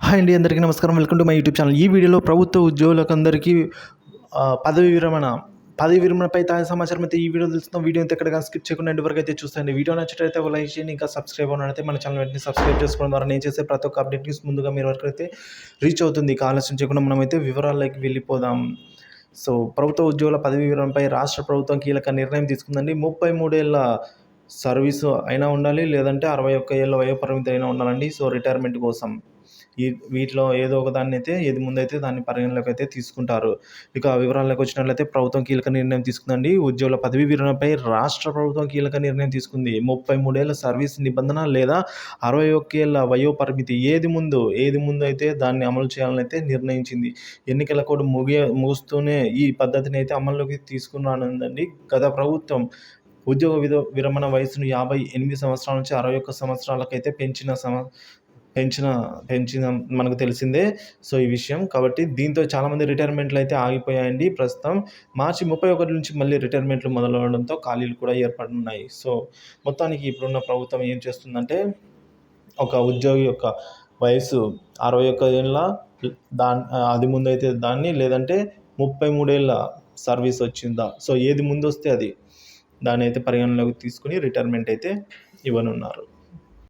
Hi అండి, అందరికీ నమస్కారం. Welcome to my YouTube channel. ఈ వీడియోలో ప్రభుత్వ ఉద్యోగులకందరికీ పదవి విరమణపై తాజా సమాచారం అయితే ఈ వీడియో తెలుస్తున్నాం. వీడియో అయితే ఎక్కడికి స్కిప్ చేయకుండా ఎండ్ వరకు అయితే చూస్తాండి. వీడియో నచ్చినట్లయితే ఒక లైక్ చేయండి. ఇంకా సబ్స్క్రైబ్ అవ్వనైతే మన ఛానల్ వెంటనే సబ్స్క్రైబ్ చేసుకోవడం ద్వారా నేను చేసే ప్రతి ఒక్క అప్డేట్ న్యూస్ ముందుగా మీరు వరకు అయితే రీచ్ అవుతుంది. ఇక ఆలస్యం చేయకుండా మనమైతే వివరాల్లోకి వెళ్ళిపోదాం. సో ప్రభుత్వ ఉద్యోగుల పదవి విరమణపై రాష్ట్ర ప్రభుత్వం కీలక నిర్ణయం తీసుకుందండి. 33 ఏళ్ల సర్వీసు అయినా ఉండాలి, లేదంటే 61 ఏళ్ల వయోపరిమితి అయినా ఉండాలండి. సో రిటైర్మెంట్ కోసం వీటిలో ఏదో ఒక దాన్ని అయితే ఏది ముందైతే దాన్ని పరిగణలోకి అయితే తీసుకుంటారు. ఇక వివరాల్లోకి వచ్చినట్లయితే ప్రభుత్వం కీలక నిర్ణయం తీసుకుందండి. ఉద్యోగుల పదవీ విరమణపై రాష్ట్ర ప్రభుత్వం కీలక నిర్ణయం తీసుకుంది. 33 ఏళ్ల సర్వీస్ నిబంధన లేదా 61 ఏళ్ల వయో పరిమితి ఏది ముందు అయితే దాన్ని అమలు చేయాలని అయితే నిర్ణయించింది. ఎన్నికల కోడ్ ముగుస్తూనే ఈ పద్ధతిని అయితే అమల్లోకి తీసుకురానుందండి. గత ప్రభుత్వం ఉద్యోగ విరమణ వయసును 58 సంవత్సరాల నుంచి 61 సంవత్సరాలకైతే పెంచిన పెంచిన మనకు తెలిసిందే. సో ఈ విషయం కాబట్టి దీంతో చాలామంది రిటైర్మెంట్లు అయితే ఆగిపోయాయండి. ప్రస్తుతం మార్చి 31 నుంచి మళ్ళీ రిటైర్మెంట్లు మొదలవడంతో ఖాళీలు కూడా ఏర్పడున్నాయి. సో మొత్తానికి ఇప్పుడున్న ప్రభుత్వం ఏం చేస్తుందంటే, ఒక ఉద్యోగి యొక్క వయసు 61 ఏళ్ళ అది ముందైతే దాన్ని, లేదంటే 33 ఏళ్ళ సర్వీస్ వచ్చిందా, సో ఏది ముందొస్తే అది దాన్ని అయితే పరిగణలోకి తీసుకొని రిటైర్మెంట్ అయితే ఇవ్వనున్నారు.